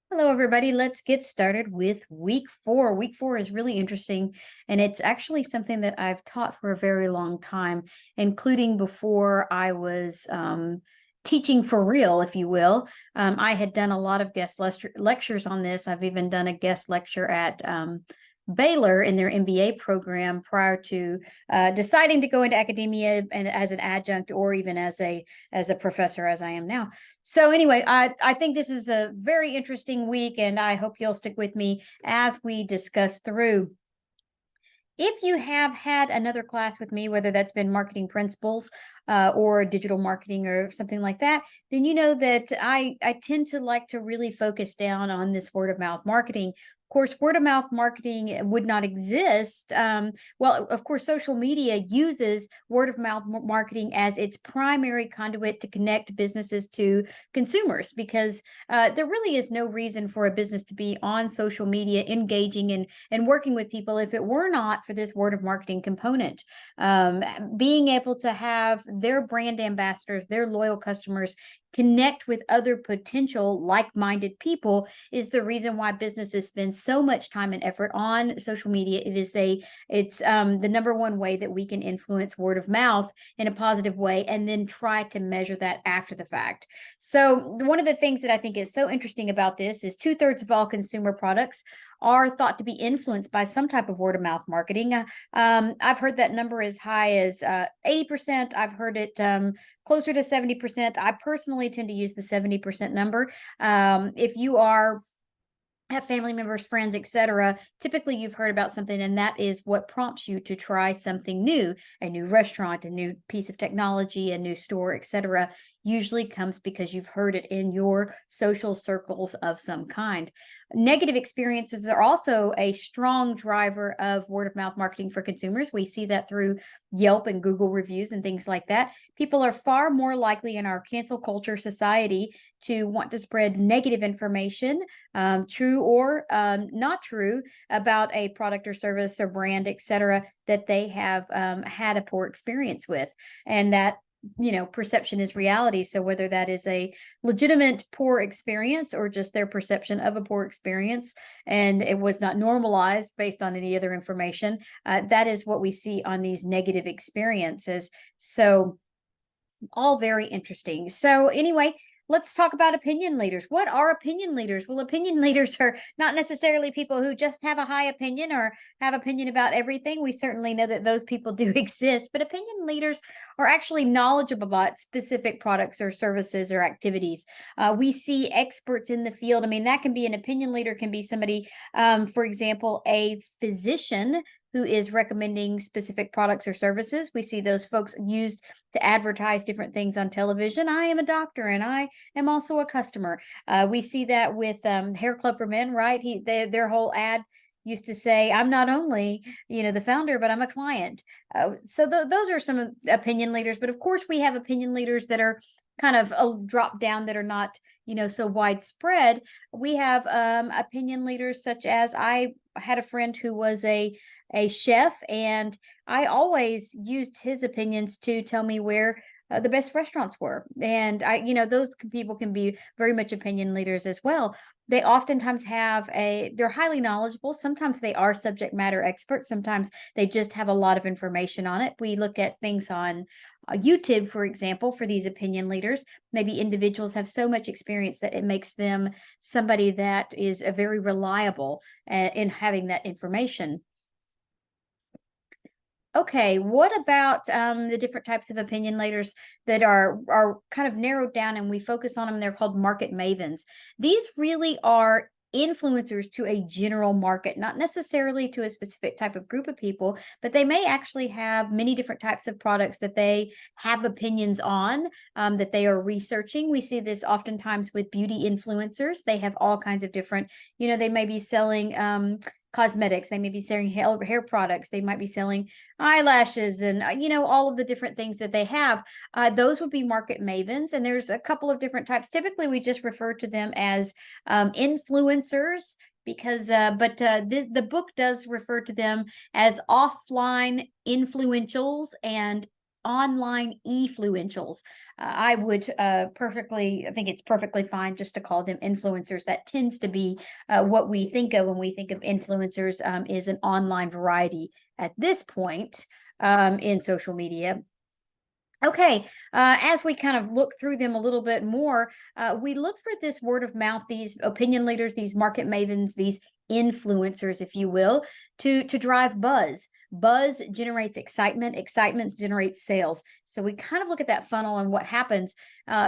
Hello, everybody. Let's get started with week four. Week four is really interesting, and it's actually something that I've taught for a very long time, including before I was teaching for real, if you will. I had done a lot of guest lectures on this. I've even done a guest lecture at Baylor in their MBA program prior to deciding to go into academia and as an adjunct or even as a professor as I am now. So anyway, I think this is a very interesting week, and I hope you'll stick with me as we discuss through. If you have had another class with me, whether that's been marketing principles or digital marketing or something like that, then you know that I tend to like to really focus down on this word of mouth marketing. Of course, word of mouth marketing would not exist. Well, of course, social media uses word of mouth marketing as its primary conduit to connect businesses to consumers because there really is no reason for a business to be on social media engaging and working with people if it were not for this word of marketing component. Being able to have their brand ambassadors, their loyal customers connect with other potential like-minded people is the reason why businesses spend so much time and effort on social media. It's the number one way that we can influence word of mouth in a positive way and then try to measure that after the fact. So one of the things that I think is so interesting about this is 2/3 of all consumer products are thought to be influenced by some type of word of mouth marketing. I've heard that number as high as 80%. I've heard it closer to 70%. I personally tend to use the 70% number. If you have family members, friends, etc. Typically, you've heard about something, and that is what prompts you to try something new, a new restaurant, a new piece of technology, a new store, etc. Usually comes because you've heard it in your social circles of some kind. Negative experiences are also a strong driver of word of mouth marketing for consumers. We see that through Yelp and Google reviews and things like that. People are far more likely in our cancel culture society to want to spread negative information, true or not true, about a product or service or brand, etc., that they have had a poor experience with. And that perception is reality. So whether that is a legitimate poor experience or just their perception of a poor experience and it was not normalized based on any other information, that is what we see on these negative experiences. So all very interesting. So anyway, let's talk about opinion leaders. What are opinion leaders? Well, opinion leaders are not necessarily people who just have a high opinion or have opinion about everything. We certainly know that those people do exist, but opinion leaders are actually knowledgeable about specific products or services or activities. We see experts in the field. I mean, that can be an opinion leader, can be somebody, for example, a physician who is recommending specific products or services. We see those folks used to advertise different things on television. I am a doctor and I am also a customer. We see that with Hair Club for Men, right? Their whole ad used to say, "I'm not only the founder, but I'm a client." So those are some opinion leaders. But of course, we have opinion leaders that are kind of a drop down that are not so widespread. We have opinion leaders such as I had a friend who was a chef, and I always used his opinions to tell me where the best restaurants were. And those people can be very much opinion leaders as well. They oftentimes they're highly knowledgeable. Sometimes they are subject matter experts. Sometimes they just have a lot of information on it. We look at things on YouTube, for example, for these opinion leaders. Maybe individuals have so much experience that it makes them somebody that is a very reliable in having that information. Okay, what about the different types of opinion leaders that are kind of narrowed down and we focus on them? They're called market mavens. These really are influencers to a general market, not necessarily to a specific type of group of people, but they may actually have many different types of products that they have opinions on, that they are researching. We see this oftentimes with beauty influencers. They have all kinds of different, they may be selling cosmetics, they may be selling hair products, they might be selling eyelashes and all of the different things that they have. Those would be market mavens, and there's a couple of different types. Typically we just refer to them as influencers because the book does refer to them as offline influentials and online influentials. I think it's perfectly fine just to call them influencers. That tends to be what we think of when we think of influencers, is an online variety at this point in social media. Okay, as we kind of look through them a little bit more, we look for this word of mouth, these opinion leaders, these market mavens, these influencers, if you will, to drive buzz. Buzz generates excitement. Excitement generates sales. So we kind of look at that funnel and what happens.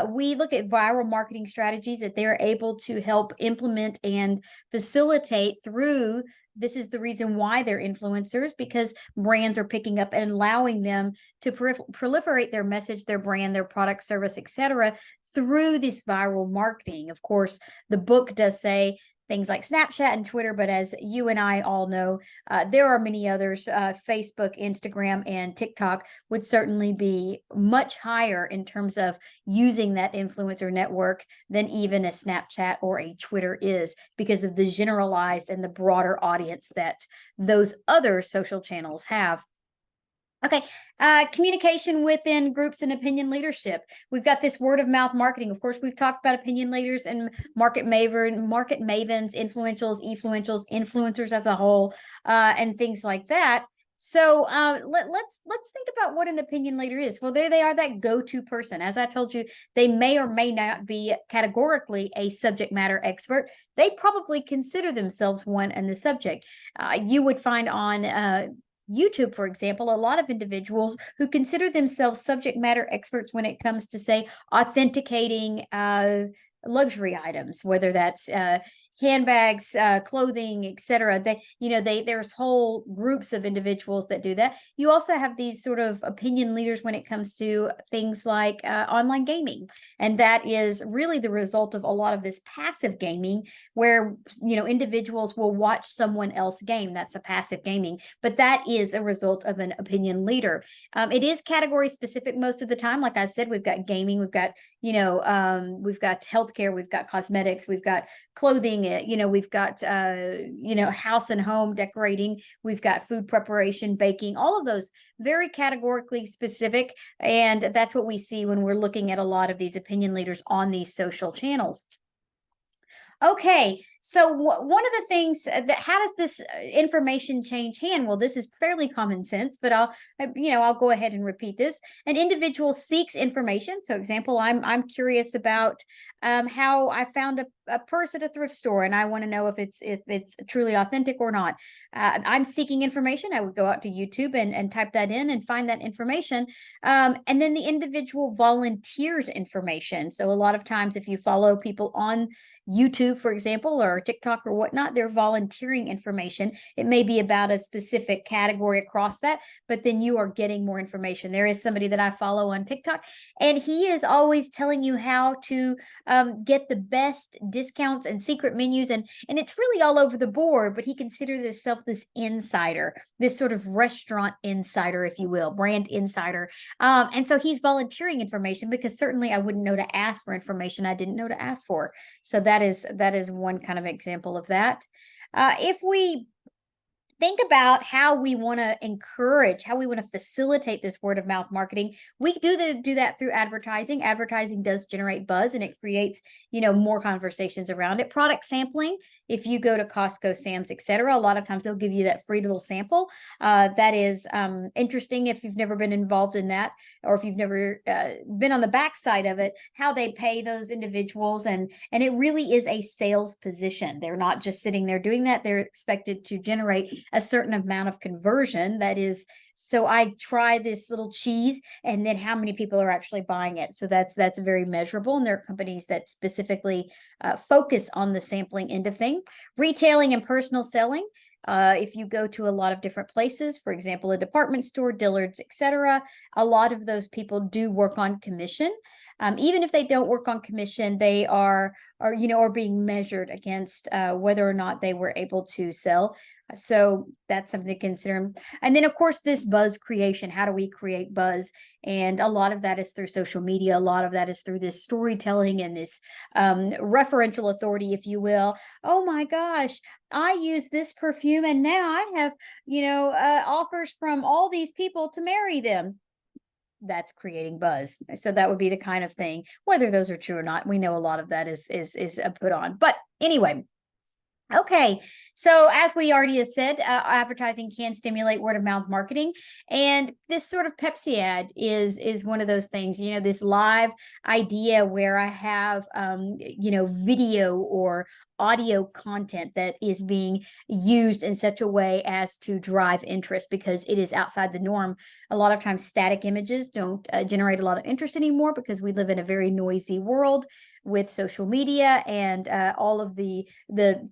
We look at viral marketing strategies that they're able to help implement and facilitate through. This is the reason why they're influencers, because brands are picking up and allowing them to proliferate their message, their brand, their product, service, etc., through this viral marketing. Of course, the book does say things like Snapchat and Twitter, but as you and I all know, there are many others. Facebook, Instagram, and TikTok would certainly be much higher in terms of using that influencer network than even a Snapchat or a Twitter is, because of the generalized and the broader audience that those other social channels have. Okay, communication within groups and opinion leadership. We've got this word of mouth marketing. Of course, we've talked about opinion leaders and market mavens, influencers as a whole, and things like that. So let's think about what an opinion leader is. Well, there they are, that go-to person. As I told you, they may or may not be categorically a subject matter expert. They probably consider themselves one in the subject. You would find on YouTube, for example, a lot of individuals who consider themselves subject matter experts when it comes to, say, authenticating luxury items, whether that's handbags, clothing, etc. There's whole groups of individuals that do that. You also have these sort of opinion leaders when it comes to things like online gaming, and that is really the result of a lot of this passive gaming, where individuals will watch someone else game. That's a passive gaming, but that is a result of an opinion leader. It is category specific most of the time. Like I said, we've got gaming, we've got we've got healthcare, we've got cosmetics, we've got clothing, we've got house and home decorating, we've got food preparation, baking, all of those very categorically specific. And that's what we see when we're looking at a lot of these opinion leaders on these social channels. Okay, so one of the things how does this information change hand? Well, this is fairly common sense, but I'll go ahead and repeat this. An individual seeks information. So, example, I'm curious about how I found a purse at a thrift store, and I want to know if it's truly authentic or not. I'm seeking information. I would go out to YouTube and type that in and find that information. And then the individual volunteers information. So a lot of times, if you follow people on YouTube, for example, or TikTok or whatnot, they're volunteering information. It may be about a specific category across that, but then you are getting more information. There is somebody that I follow on TikTok, and he is always telling you how to get the best discounts and secret menus, and it's really all over the board, but he considers himself this insider, this sort of restaurant insider, if you will, brand insider. And so he's volunteering information, because certainly I wouldn't know to ask for information I didn't know to ask for. So that is one kind of example of that. If we think about how we want to encourage, how we want to facilitate this word of mouth marketing, we do that through advertising. Advertising does generate buzz, and it creates, more conversations around it. Product sampling. If you go to Costco, Sam's, etc., a lot of times they'll give you that free little sample. That is interesting if you've never been involved in that, or if you've never been on the backside of it, how they pay those individuals. And it really is a sales position. They're not just sitting there doing that. They're expected to generate a certain amount of conversion. That is, so I try this little cheese, and then how many people are actually buying it. So that's very measurable, and there are companies that specifically focus on the sampling end of thing. Retailing and personal selling. If you go to a lot of different places, for example, a department store, Dillard's, etc., a lot of those people do work on commission. Even if they don't work on commission, they are being measured against whether or not they were able to sell. So that's something to consider. And then, of course, this buzz creation. How do we create buzz? And a lot of that is through social media. A lot of that is through this storytelling and this referential authority, if you will. Oh my gosh, I use this perfume, and now I have, offers from all these people to marry them. that's creating buzz. So that would be the kind of thing, whether those are true or not. We know a lot of that is put on. But anyway, okay, so as we already have said, advertising can stimulate word of mouth marketing, and this sort of Pepsi ad is one of those things. You know, this live idea where I have video or audio content that is being used in such a way as to drive interest because it is outside the norm. A lot of times, static images don't generate a lot of interest anymore because we live in a very noisy world with social media and all of the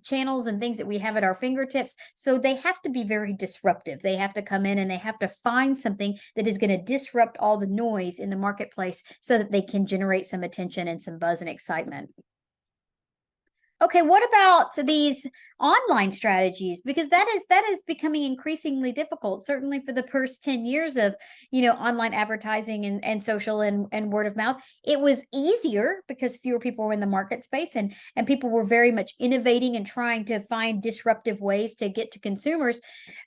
channels and things that we have at our fingertips. So they have to be very disruptive. They have to come in and they have to find something that is going to disrupt all the noise in the marketplace so that they can generate some attention and some buzz and excitement. Okay, what about these online strategies? Because that is becoming increasingly difficult, certainly for the first 10 years of, online advertising and social and word of mouth. It was easier because fewer people were in the market space and people were very much innovating and trying to find disruptive ways to get to consumers.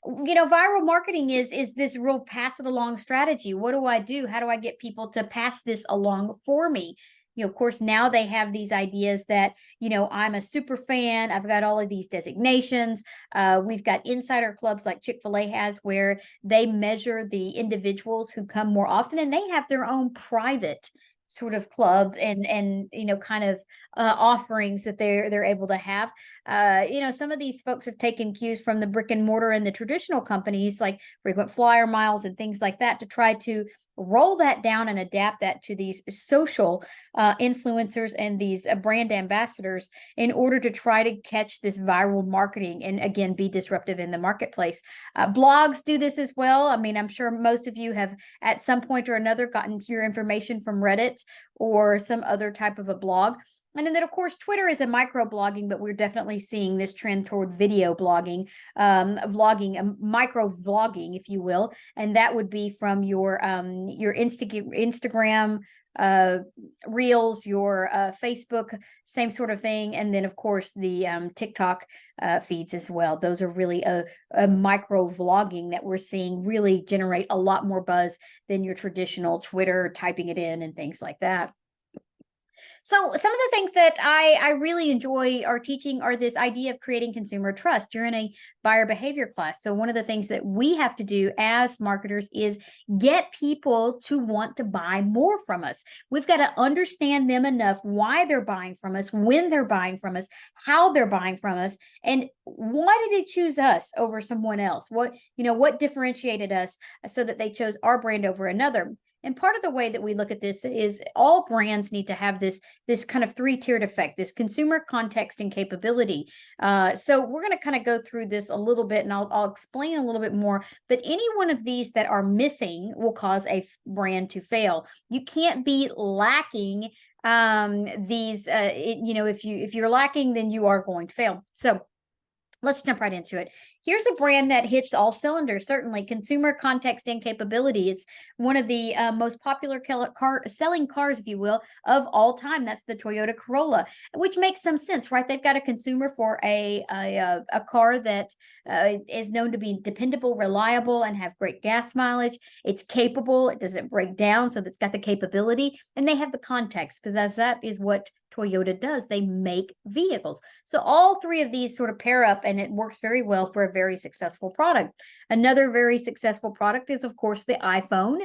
Viral marketing is this real pass it along strategy. What do I do? How do I get people to pass this along for me? Of course, now they have these ideas that, I'm a super fan. I've got all of these designations. We've got insider clubs like Chick-fil-A has where they measure the individuals who come more often, and they have their own private sort of club and kind of offerings that they're able to have. Some of these folks have taken cues from the brick and mortar and the traditional companies like frequent flyer miles and things like that to try to roll that down and adapt that to these social influencers and these brand ambassadors in order to try to catch this viral marketing and again be disruptive in the marketplace. Blogs do this as well. I mean, I'm sure most of you have at some point or another gotten your information from Reddit or some other type of a blog. And then, of course, Twitter is a micro blogging, but we're definitely seeing this trend toward video blogging, vlogging, micro vlogging, if you will. And that would be from your Instagram reels, your Facebook, same sort of thing. And then, of course, the TikTok feeds as well. Those are really a micro vlogging that we're seeing really generate a lot more buzz than your traditional Twitter, typing it in and things like that. So some of the things that I really enjoy are teaching are this idea of creating consumer trust. You're in a buyer behavior class. So one of the things that we have to do as marketers is get people to want to buy more from us. We've got to understand them enough why they're buying from us, when they're buying from us, how they're buying from us, and why did they choose us over someone else? What differentiated us so that they chose our brand over another? And part of the way that we look at this is all brands need to have this kind of three-tiered effect, this consumer context and capability. So we're going to kind of go through this a little bit, and I'll explain a little bit more. But any one of these that are missing will cause a brand to fail. You can't be lacking these. If you're lacking, then you are going to fail. So let's jump right into it. Here's a brand that hits all cylinders, certainly. Consumer context and capability. It's one of the most popular selling cars, if you will, of all time. That's the Toyota Corolla, which makes some sense, right? They've got a consumer for a car that is known to be dependable, reliable, and have great gas mileage. It's capable. It doesn't break down, so it's got the capability. And they have the context, because that is what Toyota does. They make vehicles. So all three of these sort of pair up, and it works very well for a very successful product. Another very successful product is, of course, the iPhone.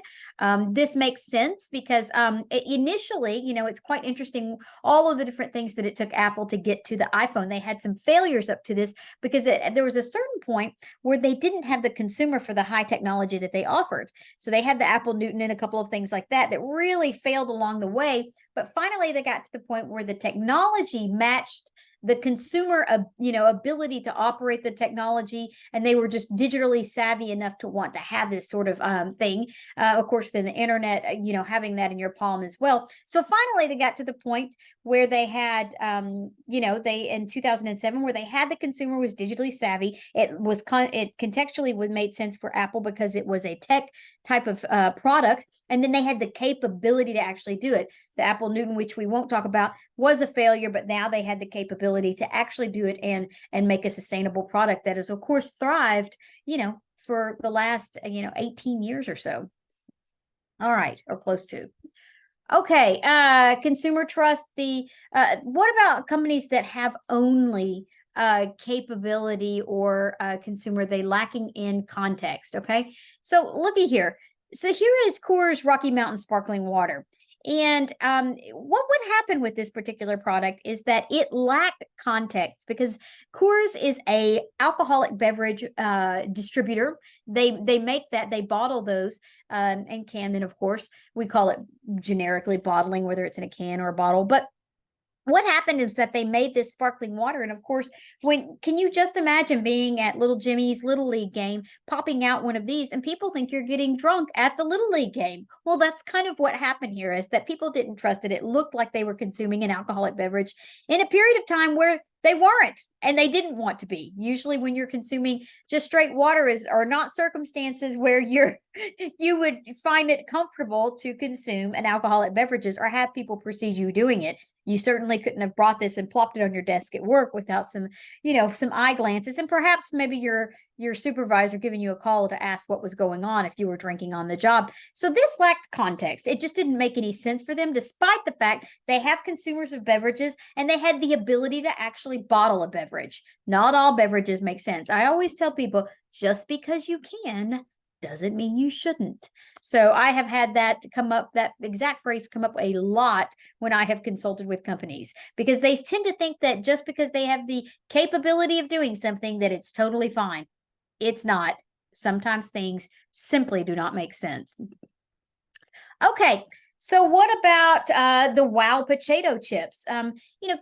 This makes sense because initially, it's quite interesting, all of the different things that it took Apple to get to the iPhone. They had some failures up to this because there was a certain point where they didn't have the consumer for the high technology that they offered. So they had the Apple Newton and a couple of things like that really failed along the way. But finally, they got to the point where the technology matched the consumer, ability to operate the technology, and they were just digitally savvy enough to want to have this sort of thing. Of course, then the internet, having that in your palm as well. So finally, they got to the point where they had, they in 2007, where they had the consumer was digitally savvy. It contextually would made sense for Apple because it was a tech type of product, and then they had the capability to actually do it. The Apple Newton, which we won't talk about, was a failure, but now they had the capability to actually do it and make a sustainable product that has, of course, thrived, for the last, 18 years or so. All right, or close to. Okay, consumer trust. The what about companies that have only capability or consumer they lacking in context? Okay, so looky here. So here is Coors Rocky Mountain Sparkling Water. And what would happen with this particular product is that it lacked context because Coors is a alcoholic beverage distributor. They make that, they bottle those and can. Then of course we call it generically bottling, whether it's in a can or a bottle. But what happened is that they made this sparkling water. And of course, when can you just imagine being at little Jimmy's Little League game, popping out one of these, and people think you're getting drunk at the Little League game? Well, that's kind of what happened here is that people didn't trust it. It looked like they were consuming an alcoholic beverage in a period of time where they weren't and they didn't want to be. Usually when you're consuming just straight water is are not circumstances where you would find it comfortable to consume an alcoholic beverages or have people perceive you doing it. You certainly couldn't have brought this and plopped it on your desk at work without some, some eye glances, and perhaps maybe your supervisor giving you a call to ask what was going on if you were drinking on the job. So this lacked context. It just didn't make any sense for them, despite the fact they have consumers of beverages and they had the ability to actually bottle a beverage. Not all beverages make sense. I always tell people, just because you can doesn't mean you shouldn't. So I have had that come up, that exact phrase come up a lot when I have consulted with companies, because they tend to think that just because they have the capability of doing something that it's totally fine. It's not. Sometimes things simply do not make sense. Okay. So what about the wow potato chips?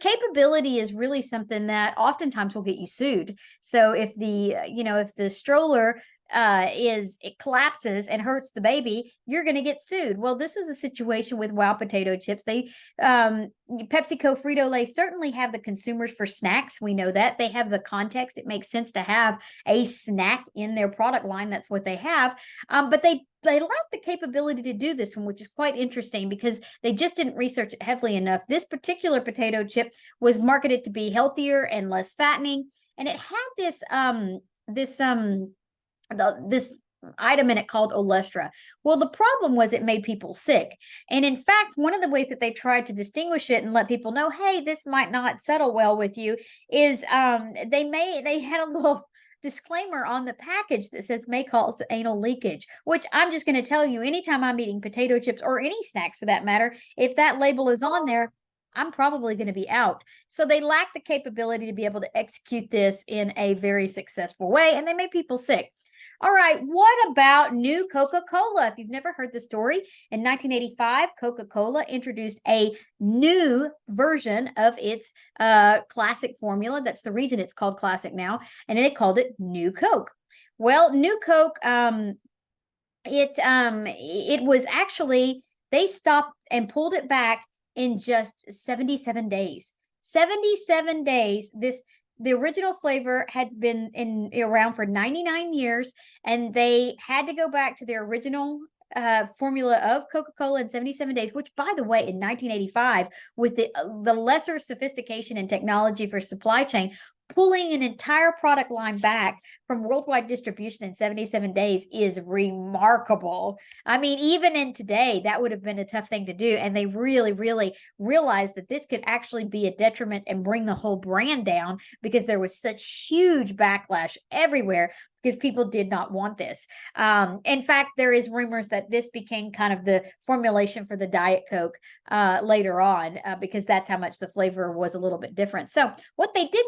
Capability is really something that oftentimes will get you sued. So if the stroller it collapses and hurts the baby, you're going to get sued. Well, this is a situation with wow potato chips. They PepsiCo, Frito-Lay certainly have the consumers for snacks. We know that they have the context. It makes sense to have a snack in their product line. That's what they have. But they lack the capability to do this one, which is quite interesting because they just didn't research it heavily enough. This particular potato chip was marketed to be healthier and less fattening, and it had this item in it called Olestra. Well, the problem was it made people sick. And in fact, one of the ways that they tried to distinguish it and let people know, hey, this might not settle well with you, is they had a little disclaimer on the package that says may cause anal leakage, which I'm just going to tell you, anytime I'm eating potato chips or any snacks for that matter, if that label is on there, I'm probably going to be out. So they lack the capability to be able to execute this in a very successful way, and they make people sick. All right, what about new Coca-Cola? If you've never heard the story, in 1985, Coca-Cola introduced a new version of its classic formula. That's the reason it's called classic now, and they called it New Coke. Well, New Coke, it was actually, they stopped and pulled it back in just 77 days. 77 days. The original flavor had been around for 99 years, and they had to go back to their original formula of Coca-Cola in 77 days, which, by the way, in 1985, with the lesser sophistication and technology for supply chain, pulling an entire product line back from worldwide distribution in 77 days is remarkable. I mean, even in today, that would have been a tough thing to do. And they really, really realized that this could actually be a detriment and bring the whole brand down because there was such huge backlash everywhere because people did not want this. In fact, there is rumors that this became kind of the formulation for the Diet Coke later on because that's how much the flavor was a little bit different. So what they did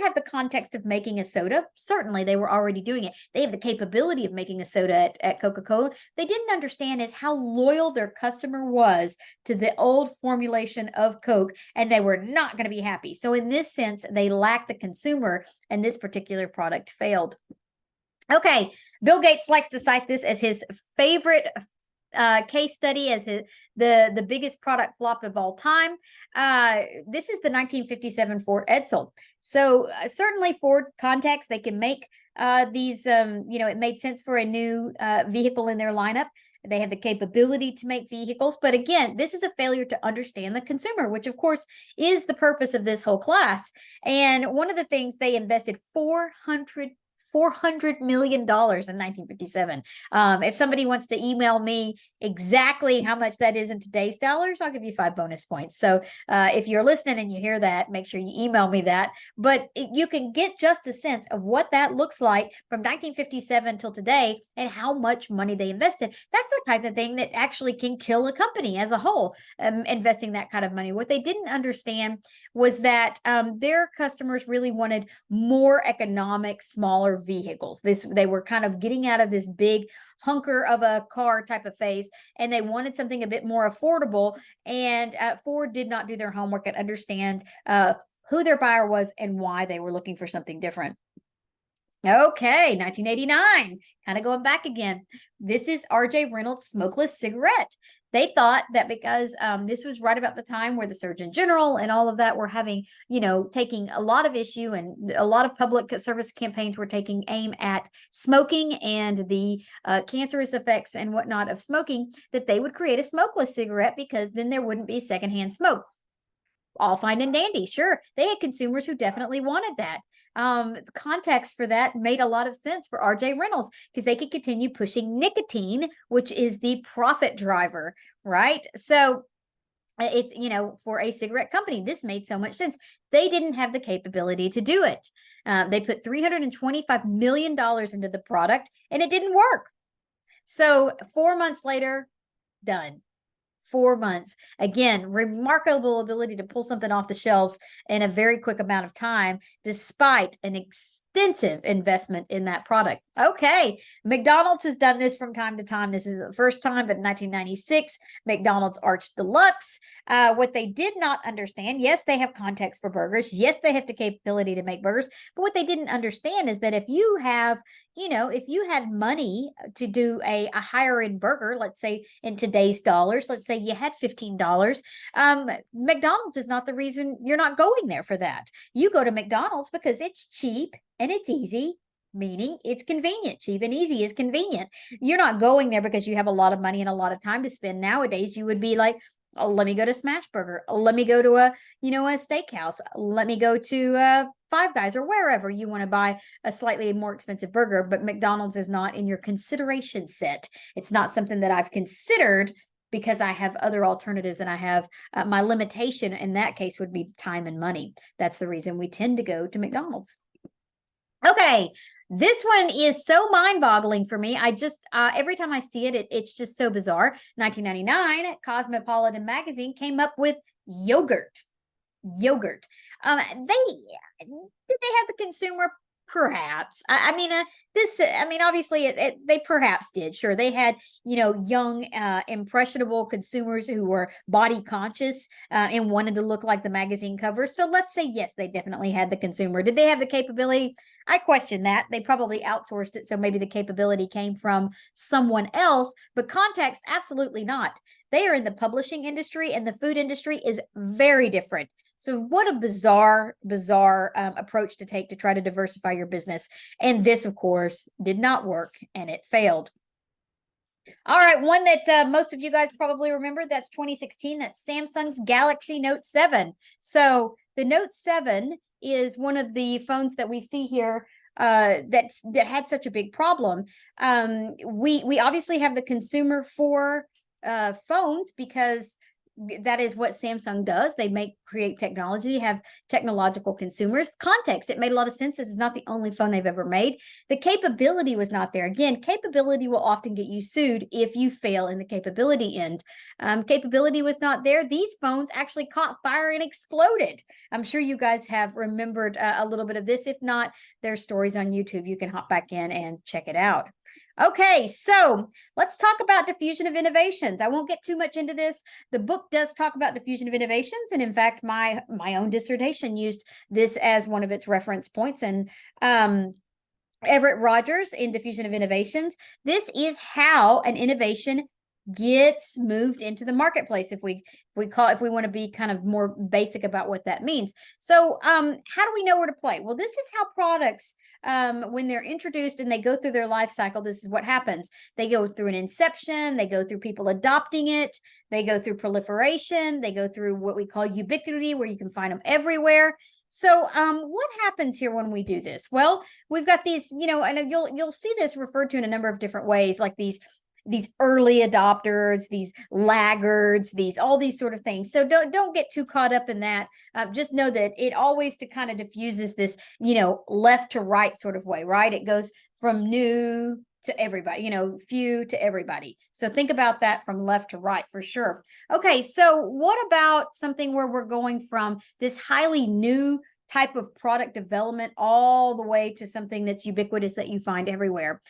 have the context of making a soda. Certainly they were already doing it. They have the capability of making a soda at Coca-Cola. They didn't understand is how loyal their customer was to the old formulation of Coke, and they were not going to be happy. So in this sense, they lacked the consumer, and this particular product failed. Okay, Bill Gates likes to cite this as his favorite case study, as the biggest product flop of all time. This is the 1957 Ford Edsel. So certainly Ford context, they can make these, it made sense for a new vehicle in their lineup. They have the capability to make vehicles. But again, this is a failure to understand the consumer, which of course is the purpose of this whole class. And one of the things, they invested $400 $400 million in 1957. If somebody wants to email me exactly how much that is in today's dollars, I'll give you 5 bonus points. So if you're listening and you hear that, make sure you email me that. But you can get just a sense of what that looks like from 1957 till today and how much money they invested. That's the type of thing that actually can kill a company as a whole, investing that kind of money. What they didn't understand was that their customers really wanted more economic, smaller vehicles. They were kind of getting out of this big hunker of a car type of phase, and they wanted something a bit more affordable. And Ford did not do their homework and understand who their buyer was and why they were looking for something different. Okay, 1989, kind of going back again. This is R.J. Reynolds' smokeless cigarette. They thought that because this was right about the time where the Surgeon General and all of that were having, taking a lot of issue, and a lot of public service campaigns were taking aim at smoking and the cancerous effects and whatnot of smoking, that they would create a smokeless cigarette because then there wouldn't be secondhand smoke. All fine and dandy. Sure, they had consumers who definitely wanted that. Context for that made a lot of sense for RJ Reynolds because they could continue pushing nicotine, which is the profit driver, right? So it's, for a cigarette company, this made so much sense. They didn't have the capability to do it. They put $325 million into the product and it didn't work. So 4 months later, done. 4 months. Again, remarkable ability to pull something off the shelves in a very quick amount of time, despite an extensive investment in that product. Okay, McDonald's has done this from time to time. This is the first time, but in 1996, McDonald's Arch Deluxe. What they did not understand, yes, they have context for burgers. Yes, they have the capability to make burgers. But what they didn't understand is that if you have, if you had money to do a higher end burger, let's say in today's dollars, let's say you had $15, McDonald's is not the reason you're not going there for that. You go to McDonald's because it's cheap and it's easy, meaning it's convenient. Cheap and easy is convenient. You're not going there because you have a lot of money and a lot of time to spend. Nowadays, you would be like, oh, let me go to Smashburger. Let me go to a steakhouse. Let me go to Five Guys or wherever you want to buy a slightly more expensive burger. But McDonald's is not in your consideration set. It's not something that I've considered because I have other alternatives, and I have my limitation in that case would be time and money. That's the reason we tend to go to McDonald's. Okay, this one is so mind-boggling for me. I just, every time I see it, it's just so bizarre. 1999, Cosmopolitan magazine came up with yogurt. Did they have the consumer? Perhaps. Obviously they perhaps did. Sure, they had, young, impressionable consumers who were body conscious and wanted to look like the magazine cover. So let's say, yes, they definitely had the consumer. Did they have the capability? I question that. They probably outsourced it. So maybe the capability came from someone else, but context, absolutely not. They are in the publishing industry, and the food industry is very different. So what a bizarre approach to take to try to diversify your business. And this, of course, did not work, and it failed. All right, one that most of you guys probably remember, that's 2016. That's Samsung's Galaxy Note 7. So the Note 7 is one of the phones that we see here that had such a big problem. We obviously have the consumer for phones because that is what Samsung does. They create technology, have technological consumers. Context, it made a lot of sense. This is not the only phone they've ever made. The capability was not there. Again, capability will often get you sued if you fail in the capability end. Capability was not there. These phones actually caught fire and exploded. I'm sure you guys have remembered a little bit of this. If not, there's stories on YouTube. You can hop back in and check it out. Okay, so let's talk about diffusion of innovations. I won't get too much into this. The book does talk about diffusion of innovations, and in fact, my own dissertation used this as one of its reference points. And Everett Rogers in Diffusion of Innovations. This is how an innovation gets moved into the marketplace, if we want to be kind of more basic about what that means. So how do we know where to play? Well, this is how products, when they're introduced and they go through their life cycle, this is what happens. They go through an inception, they go through people adopting it, they go through proliferation, they go through what we call ubiquity, where you can find them everywhere. So what happens here when we do this? Well, we've got these, and you'll see this referred to in a number of different ways, like these early adopters, these laggards, these all these sort of things. So don't get too caught up in that. Just know that it always to kind of diffuses this, left to right sort of way, right? It goes from new to everybody, few to everybody. So think about that from left to right for sure. Okay, so what about something where we're going from this highly new type of product development all the way to something that's ubiquitous that you find everywhere?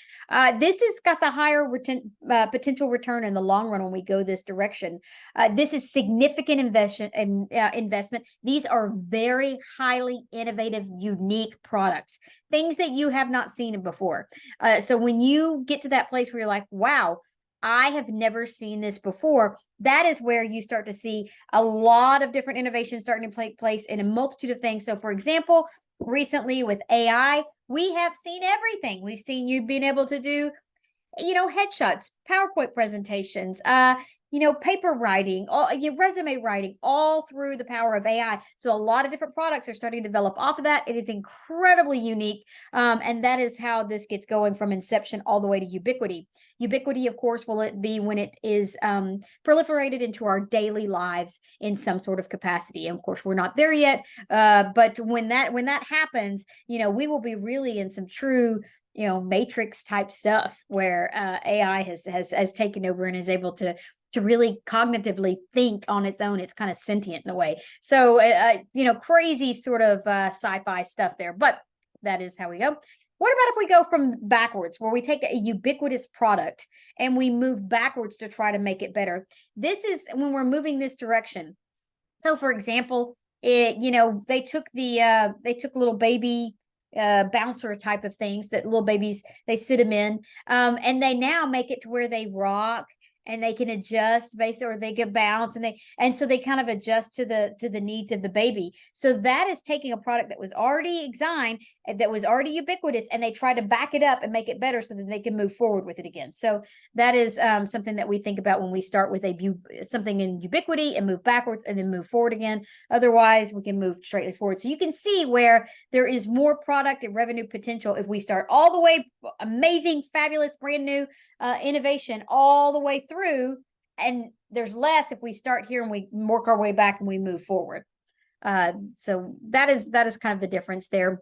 This has got the higher potential return in the long run when we go this direction. This is significant investment. These are very highly innovative, unique products, things that you have not seen before. So when you get to that place where you're like, wow, I have never seen this before, that is where you start to see a lot of different innovations starting to take place in a multitude of things. So, for example, recently with AI, we have seen everything. We've seen you being able to do, headshots, PowerPoint presentations, paper writing, resume writing, all through the power of AI. So a lot of different products are starting to develop off of that. It is incredibly unique. And that is how this gets going from inception all the way to ubiquity. Ubiquity, of course, will it be when it is proliferated into our daily lives in some sort of capacity. And of course, we're not there yet. But when that happens, we will be really in some true matrix type stuff where AI has taken over and is able to really cognitively think on its own. It's kind of sentient in a way. So crazy sort of sci-fi stuff there, but that is how we go. What about if we go from backwards, where we take a ubiquitous product and we move backwards to try to make it better? This is when we're moving this direction. So for example, they took little baby bouncer type of things that little babies, they sit them in, and they now make it to where they rock and they can adjust based, or they can bounce, and so they kind of adjust to the needs of the baby. So that is taking a product that was already designed, that was already ubiquitous, and they try to back it up and make it better so that they can move forward with it again. So that is something that we think about when we start with something in ubiquity and move backwards and then move forward again. Otherwise, we can move straightly forward. So you can see where there is more product and revenue potential if we start all the way amazing, fabulous, brand new innovation all the way through, and there's less if we start here and we work our way back and we move forward. So that is kind of the difference there.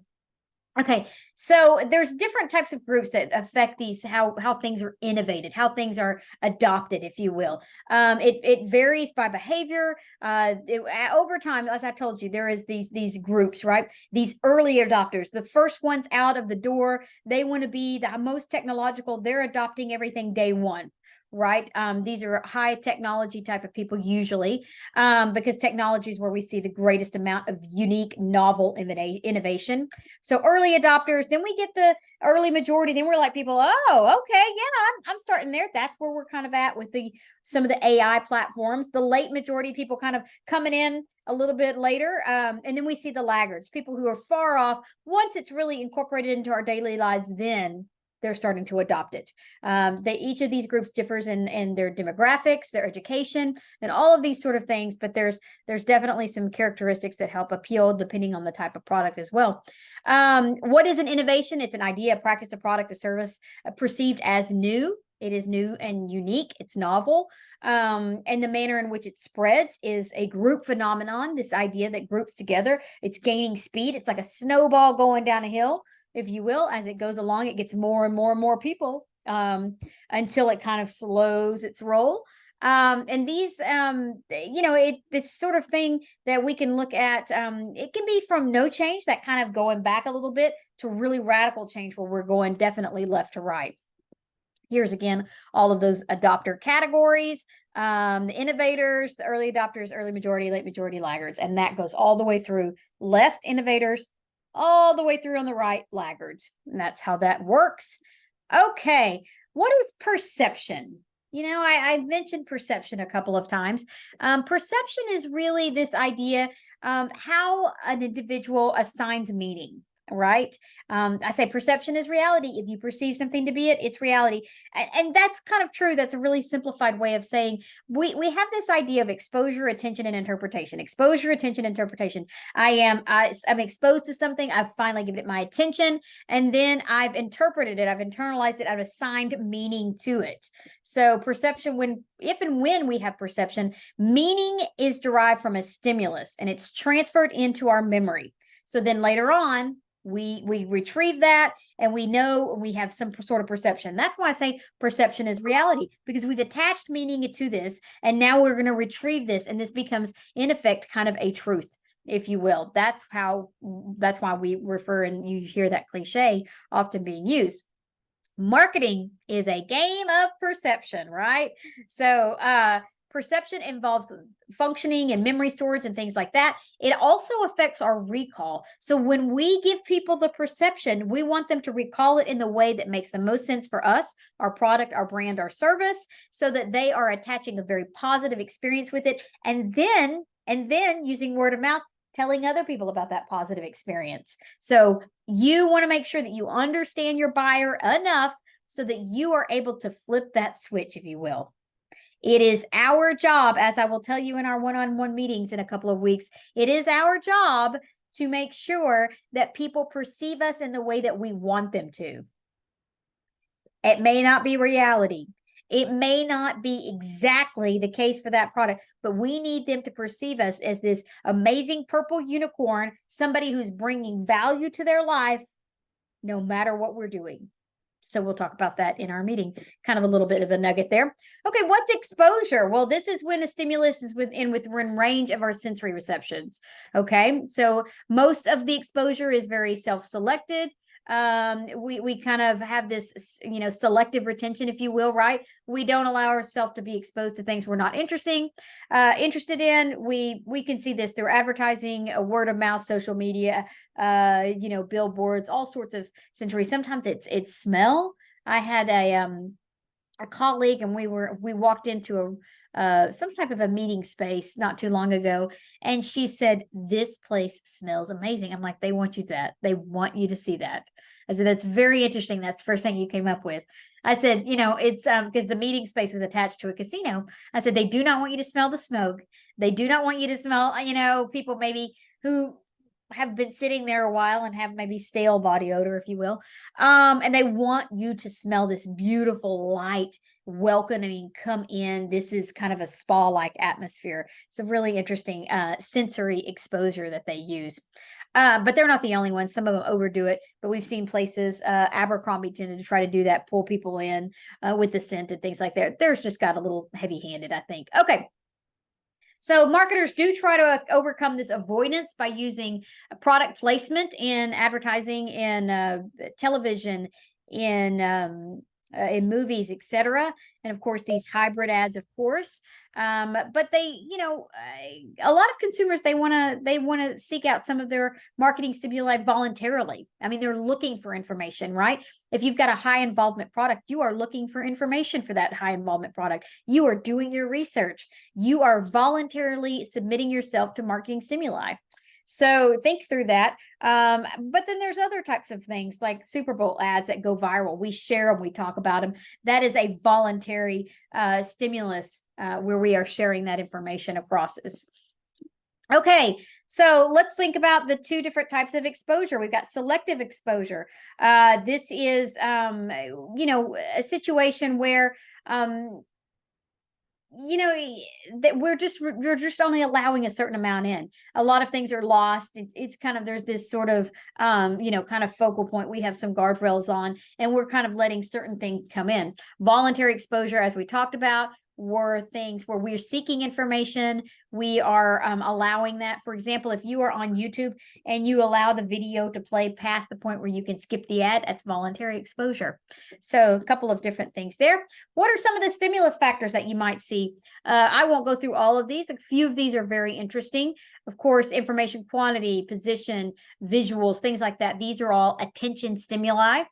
Okay, so there's different types of groups that affect these, how things are innovated, how things are adopted, if you will. It varies by behavior. Over time, as I told you, there is these groups, right? These early adopters, the first ones out of the door, they want to be the most technological. They're adopting everything day one. Right. These are high technology type of people usually, because technology is where we see the greatest amount of unique, novel innovation. So early adopters, then we get the early majority. Then we're like people, oh, okay, yeah, I'm starting there. That's where we're kind of at with some of the AI platforms. The late majority people kind of coming in a little bit later. And then we see the laggards, people who are far off. Once it's really incorporated into our daily lives, then they're starting to adopt it. Each of these groups differs in their demographics, their education, and all of these sort of things. But there's definitely some characteristics that help appeal depending on the type of product as well. What is an innovation? It's an idea, a practice, a product, a service perceived as new. It is new and unique. It's novel. And the manner in which it spreads is a group phenomenon, this idea that groups together. It's gaining speed. It's like a snowball going down a hill, if you will. As it goes along, it gets more and more and more people until it kind of slows its roll. And these, this sort of thing that we can look at, it can be from no change, that kind of going back a little bit, to really radical change where we're going definitely left to right. Here's again all of those adopter categories, the innovators, the early adopters, early majority, late majority, laggards, and that goes all the way through left innovators, all the way through on the right laggards. And that's how that works. Okay, what is perception? I mentioned perception a couple of times. Perception is really this idea how an individual assigns meaning. right? I say perception is reality. If you perceive something to be it, it's reality. And that's kind of true. That's a really simplified way of saying we have this idea of exposure, attention, and interpretation. Exposure, attention, interpretation. I'm exposed to something. I've finally given it my attention, and then I've interpreted it. I've internalized it. I've assigned meaning to it. So perception, if and when we have perception, meaning is derived from a stimulus and it's transferred into our memory. So then later on, we retrieve that and we know we have some sort of perception. That's why I say perception is reality, because we've attached meaning to this and now we're going to retrieve this, and this becomes in effect kind of a truth, if you will. That's why we refer, and you hear that cliche often being used. Marketing is a game of perception, right? So perception involves functioning and memory storage and things like that. It also affects our recall. So when we give people the perception, we want them to recall it in the way that makes the most sense for us, our product, our brand, our service, so that they are attaching a very positive experience with it. And then using word of mouth, telling other people about that positive experience. So you want to make sure that you understand your buyer enough so that you are able to flip that switch, if you will. It is our job, as I will tell you in our one-on-one meetings in a couple of weeks, it is our job to make sure that people perceive us in the way that we want them to. It may not be reality. It may not be exactly the case for that product, but we need them to perceive us as this amazing purple unicorn, somebody who's bringing value to their life, no matter what we're doing. So we'll talk about that in our meeting. Kind of a little bit of a nugget there. Okay, what's exposure? Well, this is when a stimulus is within range of our sensory receptions. Okay, so most of the exposure is very self-selected. We kind of have this, selective retention, if you will, right? We don't allow ourselves to be exposed to things we're not interested in. We can see this through advertising, word of mouth, social media, billboards, all sorts of sensory. Sometimes it's smell. I had a colleague, and we walked into some type of a meeting space not too long ago, and she said, "This place smells amazing." I'm like, they want you to see that. I said, that's very interesting. That's the first thing you came up with. I said, it's because the meeting space was attached to a casino. I said, they do not want you to smell the smoke. They do not want you to smell, people maybe who have been sitting there a while and have maybe stale body odor, if you will. And they want you to smell this beautiful, light, welcoming, come in. This is kind of a spa-like atmosphere. It's a really interesting sensory exposure that they use. But they're not the only ones. Some of them overdo it, but we've seen places, Abercrombie tended to try to do that, pull people in with the scent and things like that. Theirs just got a little heavy-handed, I think. Okay. So marketers do try to overcome this avoidance by using product placement in advertising, in television, in movies, etc. And of course, these hybrid ads, of course. But they, a lot of consumers, they want to seek out some of their marketing stimuli voluntarily. I mean, they're looking for information, right? If you've got a high involvement product, you are looking for information for that high involvement product. You are doing your research. You are voluntarily submitting yourself to marketing stimuli. So think through that. But then there's other types of things like Super Bowl ads that go viral. We share them, we talk about them. That is a voluntary stimulus where we are sharing that information across this. Okay, so let's think about the two different types of exposure. We've got selective exposure. This is, a situation where that we're just only allowing a certain amount in. A lot of things are lost. It's kind of, there's this sort of kind of focal point. We have some guardrails on, and we're kind of letting certain things come in. Voluntary exposure, as we talked about, were things where we're seeking information. We are allowing that. For example, if you are on YouTube and you allow the video to play past the point where you can skip the ad, that's voluntary exposure. So a couple of different things there. What are some of the stimulus factors that you might see? I won't go through all of these. A few of these are very interesting. Of course, information quantity, position, visuals, things like that. These are all attention stimuli.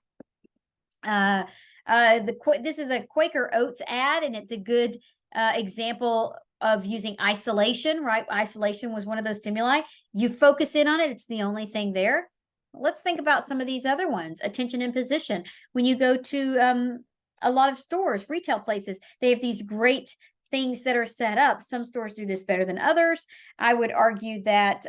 This is a Quaker Oats ad, and it's a good example of using isolation, right? Isolation was one of those stimuli. You focus in on it. It's the only thing there. let's think about some of these other ones. Attention and position. When you go to a lot of stores, retail places, they have these great things that are set up. Some stores do this better than others. I would argue that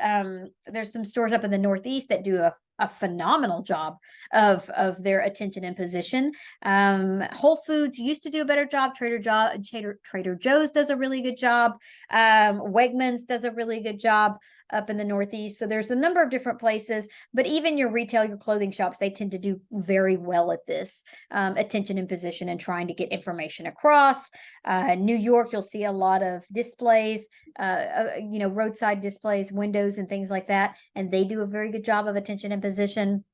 there's some stores up in the Northeast that do a phenomenal job of their attention and position. Whole Foods used to do a better job. Trader Joe's does a really good job. Wegmans does a really good job up in the Northeast. So there's a number of different places, but even your retail, your clothing shops, they tend to do very well at this attention and position and trying to get information across. New York, you'll see a lot of displays, roadside displays, windows and things like that. And they do a very good job of attention and position.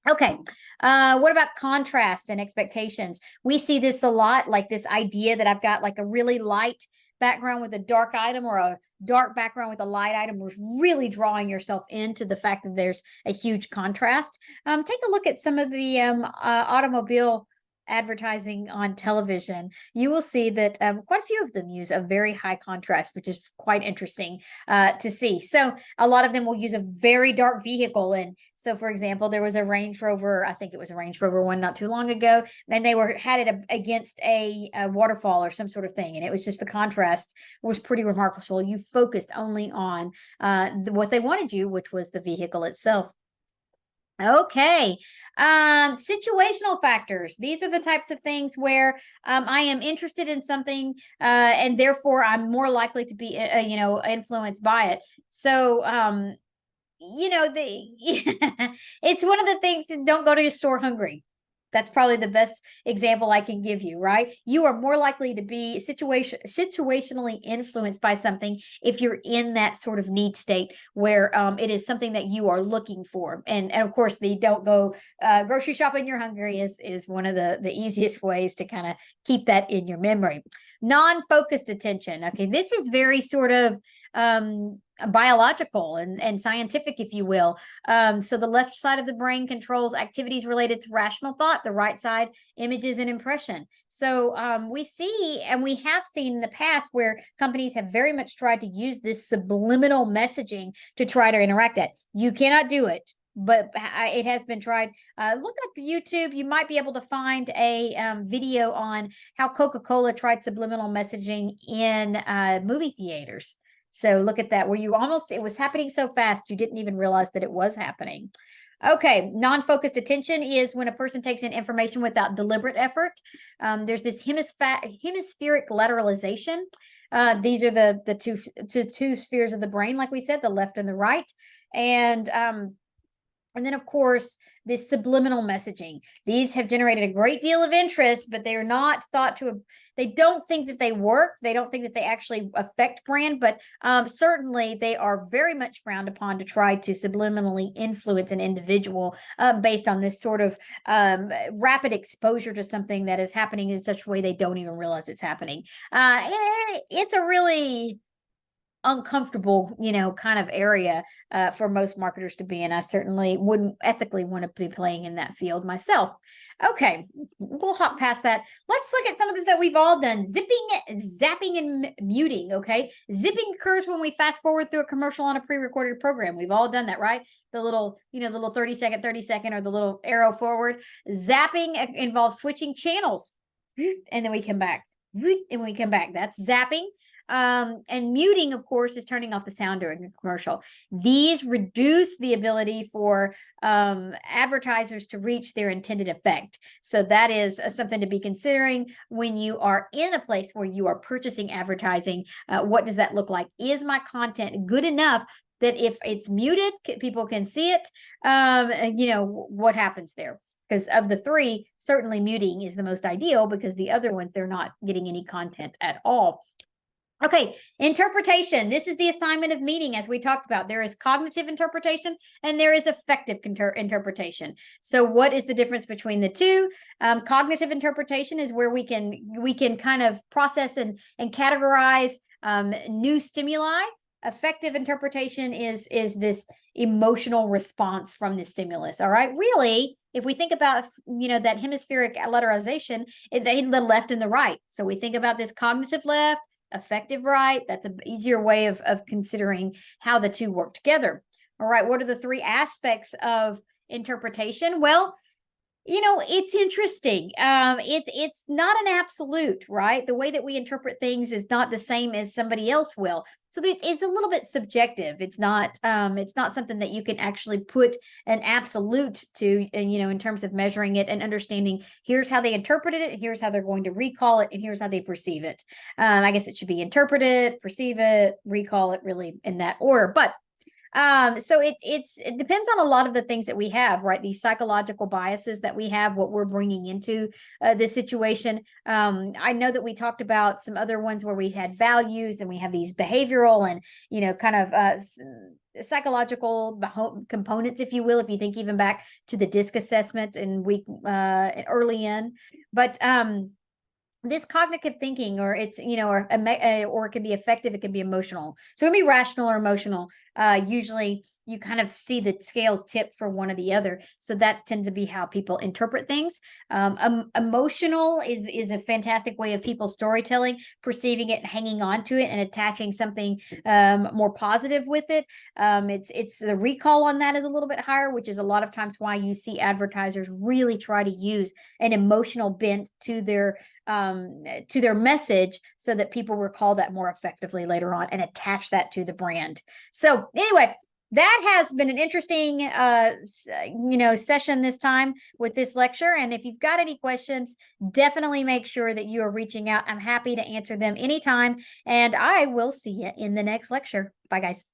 Okay. What about contrast and expectations? We see this a lot, like this idea that I've got like a really light background with a dark item or a dark background with a light item was really drawing yourself into the fact that there's a huge contrast. Take a look at some of the automobile advertising on television. You will see that quite a few of them use a very high contrast, which is quite interesting to see. So a lot of them will use a very dark vehicle. And so, for example, there was a Range Rover, I think it was a Range Rover one not too long ago, and they had it against a waterfall or some sort of thing. And it was just the contrast was pretty remarkable. You focused only on what they wanted you, which was the vehicle itself. Okay. Situational factors. These are the types of things where I am interested in something and therefore I'm more likely to be, influenced by it. So, it's one of the things that don't go to your store hungry. That's probably the best example I can give you, right? You are more likely to be situationally influenced by something if you're in that sort of need state where it is something that you are looking for. And of course, the don't go grocery shopping you're hungry is one of the easiest ways to kind of keep that in your memory. Non-focused attention. Okay, this is very sort of biological and scientific, if you will. So the left side of the brain controls activities related to rational thought, the right side, images and impression. So we see, and we have seen in the past where companies have very much tried to use this subliminal messaging to try to interact that. You cannot do it, but it has been tried. Look up YouTube. You might be able to find a video on how Coca-Cola tried subliminal messaging in movie theaters. So look at that, where it was happening so fast, you didn't even realize that it was happening. Okay, non-focused attention is when a person takes in information without deliberate effort. There's this hemispheric lateralization. These are the two spheres of the brain, like we said, the left and the right. And then, of course, this subliminal messaging. These have generated a great deal of interest, but they are not thought to they don't think that they work. They don't think that they actually affect brand, but certainly they are very much frowned upon to try to subliminally influence an individual based on this sort of rapid exposure to something that is happening in such a way they don't even realize it's happening. It's a really uncomfortable, kind of area for most marketers to be in. I certainly wouldn't ethically want to be playing in that field myself. Okay, we'll hop past that. Let's look at some of the that we've all done. Zapping, and muting. Okay, zipping occurs when we fast forward through a commercial on a pre-recorded program. We've all done that, right? The little, the little 30 second, or the little arrow forward. Zapping involves switching channels, and then we come back, and we come back. That's zapping. And muting, of course, is turning off the sound during a commercial. These reduce the ability for advertisers to reach their intended effect. So that is something to be considering when you are in a place where you are purchasing advertising. What does that look like? Is my content good enough that if it's muted, people can see it? What happens there? Because of the three, certainly muting is the most ideal, because the other ones, they're not getting any content at all. Okay, interpretation. This is the assignment of meaning, as we talked about. There is cognitive interpretation and there is affective interpretation. So what is the difference between the two? Cognitive interpretation is where we can kind of process and categorize new stimuli. Affective interpretation is this emotional response from the stimulus. All right, really, if we think about that hemispheric lateralization, is the left and the right. So we think about this cognitive left, affective right. That's an easier way of considering how the two work together. All right, what are the three aspects of interpretation? Well, it's interesting. It's not an absolute, right? The way that we interpret things is not the same as somebody else will. So it's a little bit subjective. It's not something that you can actually put an absolute to, and in terms of measuring it and understanding, here's how they interpreted it, here's how they're going to recall it, and here's how they perceive it. I guess it should be interpret it, perceive it, recall it, really in that order. But so it depends on a lot of the things that we have, right? These psychological biases that we have, what we're bringing into this situation. I know that we talked about some other ones where we had values and we have these behavioral and kind of psychological components, if you will, if you think even back to the DISC assessment in week early in. But this cognitive thinking, or it's or it can be affective, it can be emotional. So it can be rational or emotional. Usually you kind of see the scales tip for one or the other. So that tends to be how people interpret things. Emotional is a fantastic way of people storytelling, perceiving it and hanging on to it and attaching something more positive with it. It's the recall on that is a little bit higher, which is a lot of times why you see advertisers really try to use an emotional bent to their message so that people recall that more effectively later on and attach that to the brand. So anyway, that has been an interesting session this time with this lecture. And if you've got any questions, definitely make sure that you are reaching out. I'm happy to answer them anytime, and I will see you in the next lecture. Bye, guys.